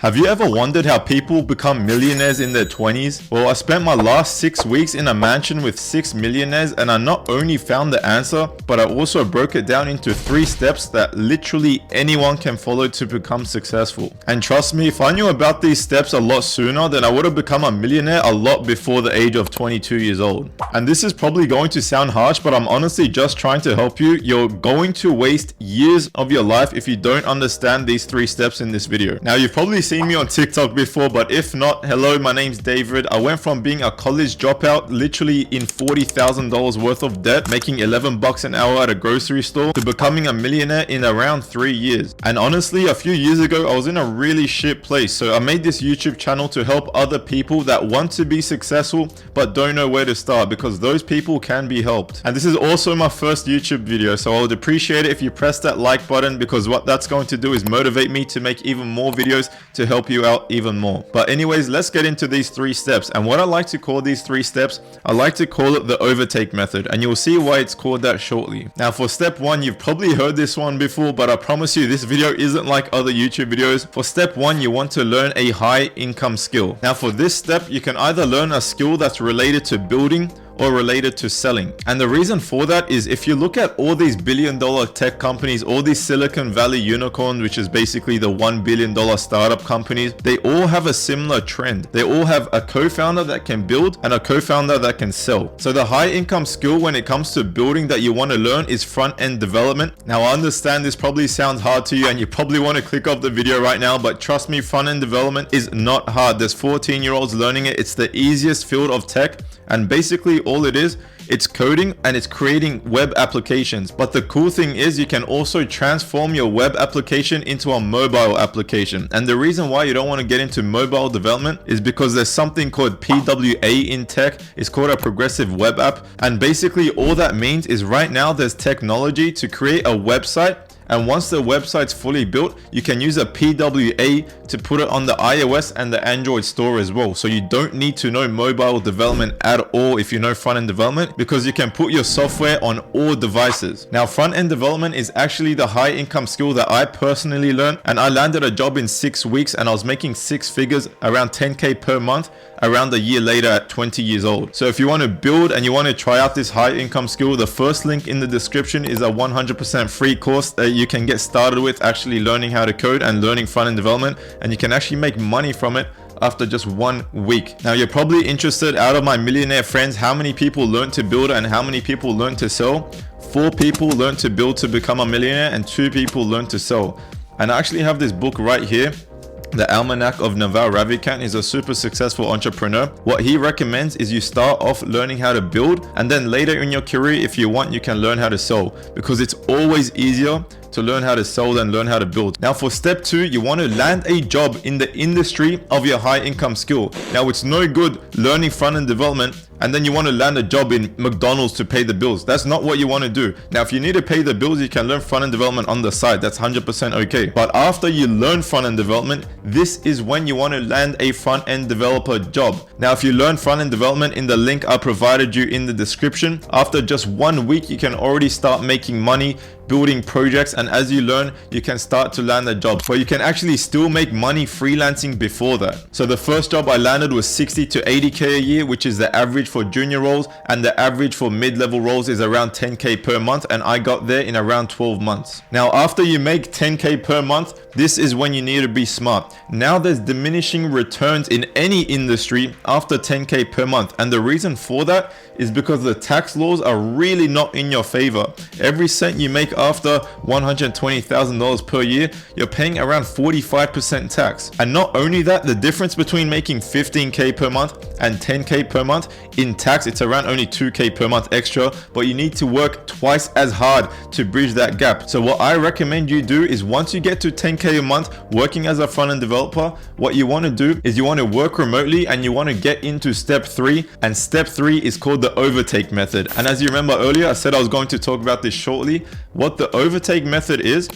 Have you ever wondered how people become millionaires in their 20s? Well, I spent my last 6 weeks in a mansion with 6 millionaires and I not only found the answer, but I also broke it down into 3 steps that literally anyone can follow to become successful. And trust me, if I knew about these steps a lot sooner, then I would have become a millionaire a lot before the age of 22 years old. And this is probably going to sound harsh, but I'm honestly just trying to help you. You're going to waste years of your life if you don't understand these 3 steps in this video. Now, you've probably seen me on TikTok before, but if not, hello, my name's David. I went from being a college dropout, literally in $40,000 worth of debt, making 11 bucks an hour at a grocery store, to becoming a millionaire in around 3 years. And honestly, a few years ago, I was in a really shit place. So I made this YouTube channel to help other people that want to be successful, but don't know where to start, because those people can be helped. And this is also my first YouTube video, so I would appreciate it if you press that like button, because what that's going to do is motivate me to make even more videos to help you out even more. But anyways, let's get into these 3 steps. And what I like to call these 3 steps, I like to call it the overtake method, and you'll see why it's called that shortly. Now, for step 1, you've probably heard this one before, but I promise you this video isn't like other YouTube videos. For step 1, you want to learn a high income skill. Now, for this step, you can either learn a skill that's related to building or related to selling. And the reason for that is, if you look at all these billion-dollar tech companies, all these Silicon Valley unicorns, which is basically the $1 billion startup companies, they all have a similar trend. They all have a co-founder that can build and a co-founder that can sell. So the high income skill when it comes to building that you want to learn is front-end development. Now, I understand this probably sounds hard to you and you probably want to click off the video right now, but trust me, front-end development is not hard. There's 14-year-olds learning it. It's the easiest field of tech, and basically all it is, it's coding and it's creating web applications. But the cool thing is, you can also transform your web application into a mobile application. And the reason why you don't want to get into mobile development is because there's something called PWA in tech. It's called a progressive web app. And basically all that means is, right now there's technology to create a website, and once the website's fully built, you can use a PWA to put it on the iOS and the Android store as well. So you don't need to know mobile development at all if you know front-end development, because you can put your software on all devices. Now, front-end development is actually the high income skill that I personally learned, and I landed a job in 6 weeks and I was making 6 figures, around 10K per month, around a year later at 20 years old. So if you want to build and you want to try out this high income skill, the first link in the description is a 100% free course that you can get started with actually learning how to code and learning front-end development, and you can actually make money from it after just 1 week. Now, you're probably interested, out of my millionaire friends, how many people learn to build and how many people learn to sell? 4 people learn to build to become a millionaire and 2 people learn to sell. And I actually have this book right here. The Almanac of Naval Ravikant is a super successful entrepreneur. What he recommends is you start off learning how to build, and then later in your career, if you want, you can learn how to sell, because it's always easier to learn how to sell than learn how to build. Now, for step 2, you want to land a job in the industry of your high income skill. Now, it's no good learning front-end development and then you want to land a job in McDonald's to pay the bills. That's not what you want to do. Now, if you need to pay the bills, you can learn front-end development on the side. That's 100% okay. But after you learn front-end development, this is when you want to land a front-end developer job. Now, if you learn front-end development in the link I provided you in the description, after just 1 week, you can already start making money building projects, and as you learn, you can start to land a job. But you can actually still make money freelancing before that. So the first job I landed was 60 to 80K a year, which is the average for junior roles, and the average for mid-level roles is around 10K per month, and I got there in around 12 months. Now, after you make 10K per month, this is when you need to be smart. Now, there's diminishing returns in any industry after 10K per month, and the reason for that is because the tax laws are really not in your favor. Every cent you make after $120,000 per year, you're paying around 45% tax. And not only that, the difference between making 15K per month and 10K per month, in tax, it's around only 2K per month extra, but you need to work twice as hard to bridge that gap. So what I recommend you do is, once you get to 10K a month working as a front-end developer, what you want to do is you want to work remotely and you want to get into step 3, and step 3 is called the overtake method. And as you remember earlier, I said I was going to talk about this shortly. What the overtake method is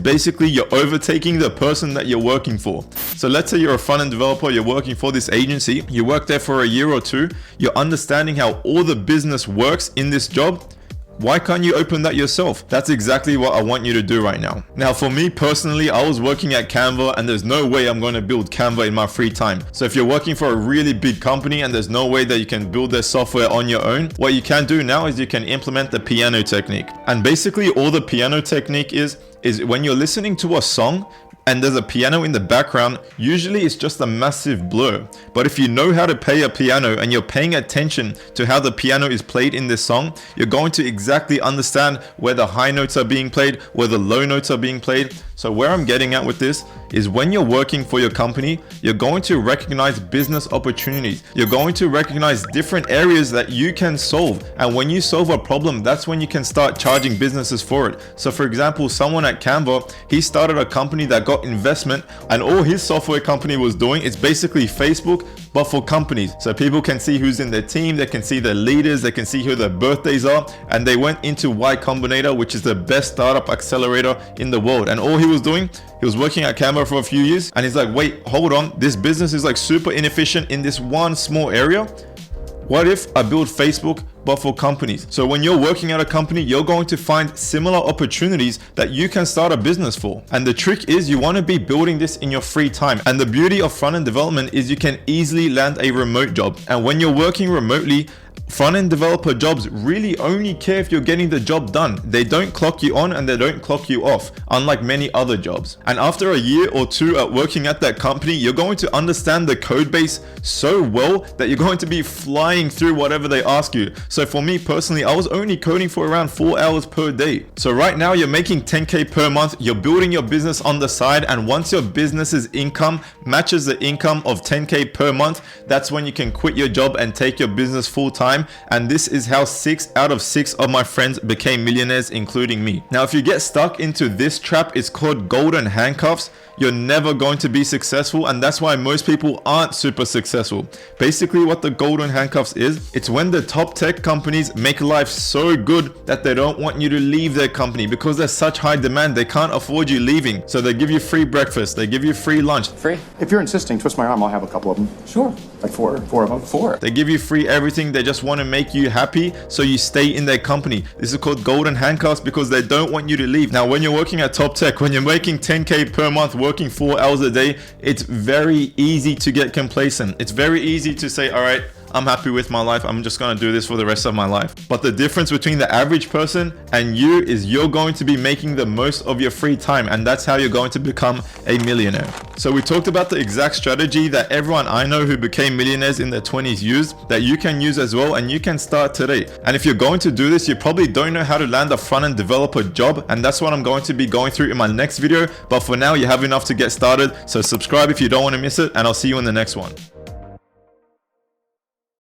basically you're overtaking the person that you're working for. So let's say you're a front-end developer, you're working for this agency, you work there for a year or 2, you're understanding how all the business works in this job. Why can't you open that yourself? That's exactly what I want you to do right now. Now, for me personally, I was working at Canva and there's no way I'm going to build Canva in my free time. So if you're working for a really big company and there's no way that you can build their software on your own, what you can do now is you can implement the piano technique. And basically all the piano technique is when you're listening to a song and there's a piano in the background, usually it's just a massive blur. But if you know how to play a piano and you're paying attention to how the piano is played in this song, you're going to exactly understand where the high notes are being played, where the low notes are being played. So where I'm getting at with this is when you're working for your company, you're going to recognize business opportunities. You're going to recognize different areas that you can solve. And when you solve a problem, that's when you can start charging businesses for it. So for example, someone at Canva, he started a company that got investment, and all his software company was doing is basically Facebook, but for companies. So people can see who's in their team, they can see their leaders, they can see who their birthdays are, and they went into Y Combinator, which is the best startup accelerator in the world. And all he was doing, he was working at Canva for a few years, and he's like, wait, hold on, this business is like super inefficient in this one small area. What if I build Facebook but for companies? So when you're working at a company, you're going to find similar opportunities that you can start a business for. And the trick is you want to be building this in your free time. And the beauty of front-end development is you can easily land a remote job. And when you're working remotely, front-end developer jobs really only care if you're getting the job done. They don't clock you on and they don't clock you off, unlike many other jobs. And after a year or two at working at that company, you're going to understand the code base so well that you're going to be flying through whatever they ask you. So for me personally, I was only coding for around 4 hours per day. So right now you're making 10K per month, you're building your business on the side, and once your business's income matches the income of 10K per month, that's when you can quit your job and take your business full time. And this is how 6 out of 6 of my friends became millionaires, including me. Now, if you get stuck into this trap, it's called golden handcuffs. You're never going to be successful, and that's why most people aren't super successful. Basically, what the golden handcuffs is, it's when the top tech companies make life so good that they don't want you to leave their company because there's such high demand, they can't afford you leaving. So they give you free breakfast, they give you free lunch. Free? If you're insisting, twist my arm, I'll have a couple of them. Sure. Like four of them? Four. They give you free everything. They just want to make you happy, so you stay in their company. This is called golden handcuffs because they don't want you to leave. Now, when you're working at top tech, when you're making 10K per month, working 4 hours a day, it's very easy to get complacent. It's very easy to say, all right, I'm happy with my life, I'm just gonna do this for the rest of my life. But the difference between the average person and you is you're going to be making the most of your free time, and that's how you're going to become a millionaire. So we talked about the exact strategy that everyone I know who became millionaires in their 20s used, that you can use as well, and you can start today. And if you're going to do this, you probably don't know how to land a front-end developer job, and that's what I'm going to be going through in my next video. But for now, you have enough to get started, so subscribe if you don't want to miss it, and I'll see you in the next one.